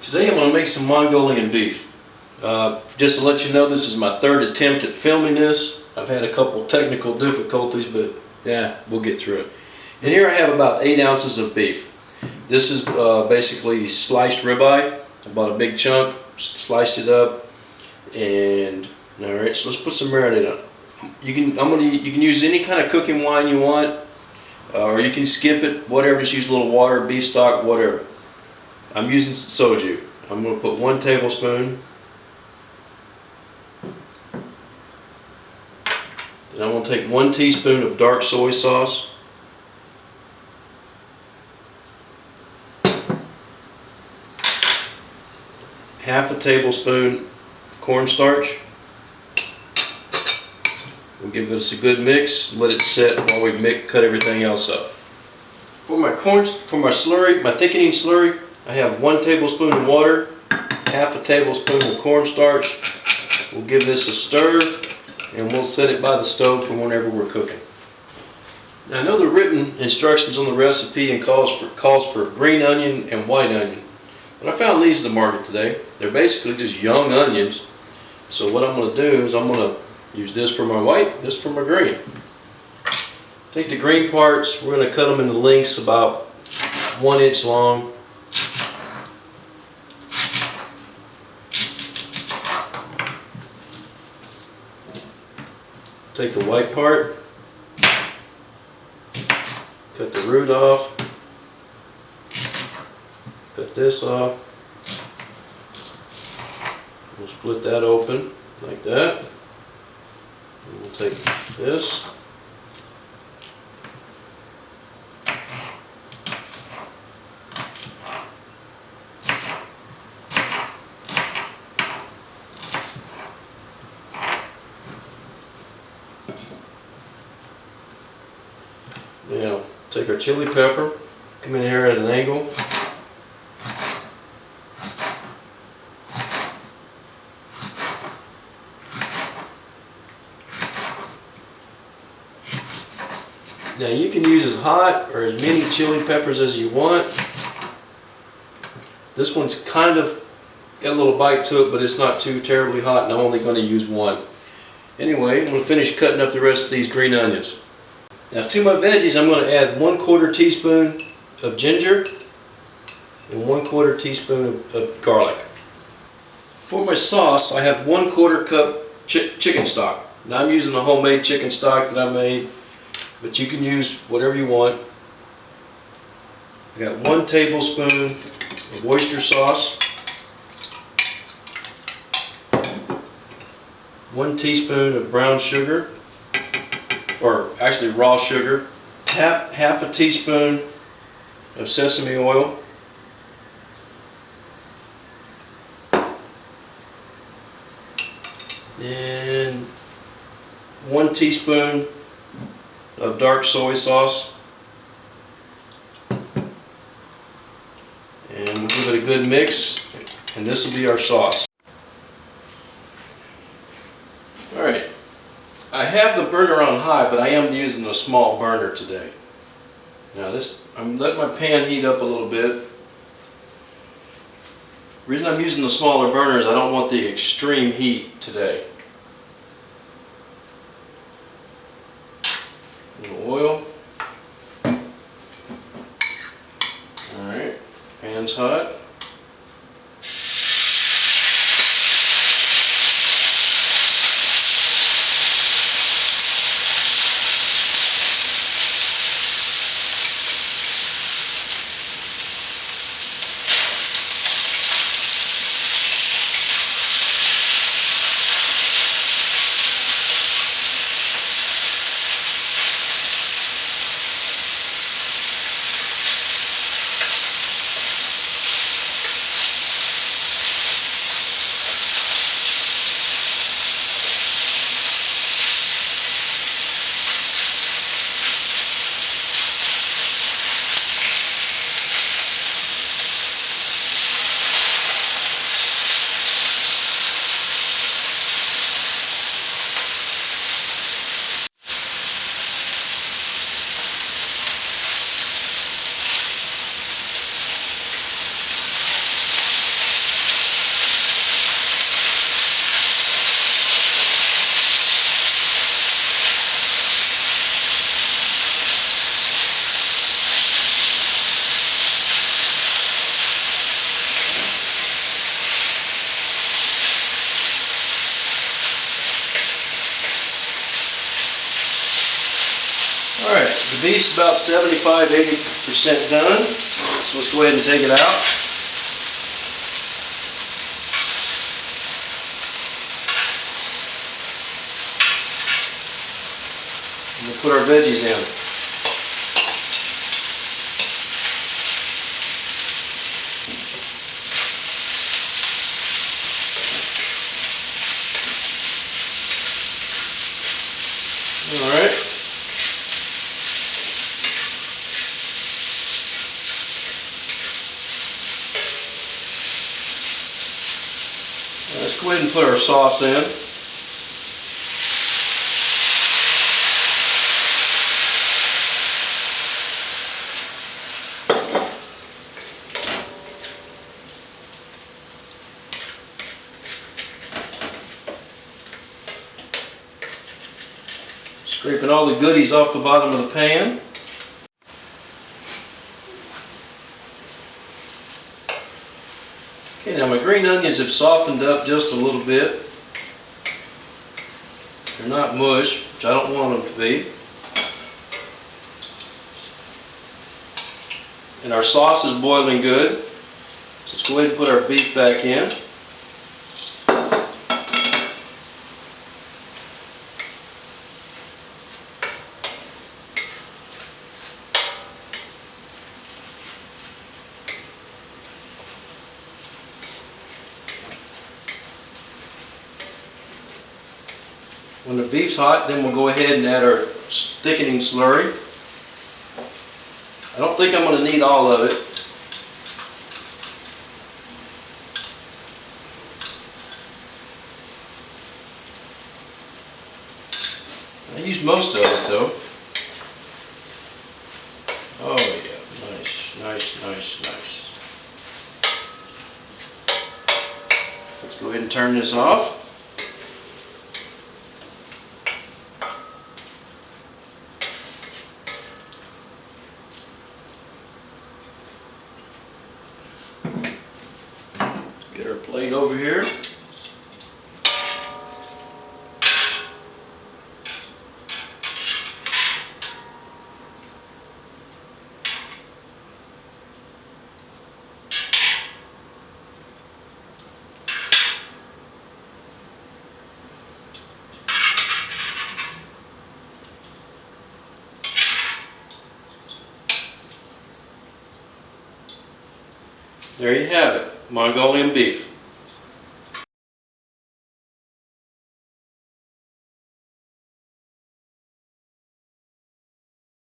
Today I'm going to make some Mongolian beef. Just to let you know, this is my third attempt at filming this. I've had a couple technical difficulties, but yeah, we'll get through it. And here I have about 8 ounces of beef. This is basically sliced ribeye. I bought a big chunk, sliced it up, and alright, so let's put some marinade on it. You can use any kind of cooking wine you want, or you can skip it, whatever. Just use a little water, beef stock, whatever. I'm using soju. I'm going to put 1 tablespoon. Then I'm going to take 1 teaspoon of dark soy sauce. Half a tablespoon of cornstarch. We'll give this a good mix. Let it set while we cut everything else up. For my slurry, my thickening slurry, I have 1 tablespoon of water, half a tablespoon of cornstarch. We'll give this a stir, and we'll set it by the stove for whenever we're cooking. Now, I know the written instructions on the recipe and calls for green onion and white onion, but I found these in the market today. They're basically just young onions. So what I'm going to do is I'm going to use this for my white, this for my green. Take the green parts, we're going to cut them into lengths about 1 inch long. Take the white part, cut the root off, cut this off. We'll split that open like that. And we'll take this. Now, take our chili pepper, come in here at an angle. Now you can use as hot or as many chili peppers as you want. This one's kind of got a little bite to it, but it's not too terribly hot, and I'm only going to use 1. Anyway, I'm going to finish cutting up the rest of these green onions. Now to my veggies, I'm going to add 1/4 teaspoon of ginger and 1/4 teaspoon of garlic. For my sauce, I have 1/4 cup chicken stock. Now I'm using a homemade chicken stock that I made, but you can use whatever you want. I got 1 tablespoon of oyster sauce, 1 teaspoon of brown sugar, or actually raw sugar, half a teaspoon of sesame oil, and 1 teaspoon of dark soy sauce, and we'll give it a good mix, and this will be our sauce. Alright, I have the burner on high, but I am using a small burner today. Now I'm letting my pan heat up a little bit. The reason I'm using the smaller burner is I don't want the extreme heat today. A little oil. Alright, pan's hot. beef's about 75–80% done. So let's go ahead and take it out. And we'll put our veggies in. Alright. Let's go ahead and put our sauce in. Scraping all the goodies off the bottom of the pan. Okay, now my green onions have softened up just a little bit. They're not mush, which I don't want them to be. And our sauce is boiling good. So let's go ahead and put our beef back in. When the beef's hot, then we'll go ahead and add our thickening slurry. I don't think I'm going to need all of it. I use most of it though. Oh yeah, nice, nice, nice, nice. Let's go ahead and turn this off. Get our plate over here. There you have it, Mongolian beef.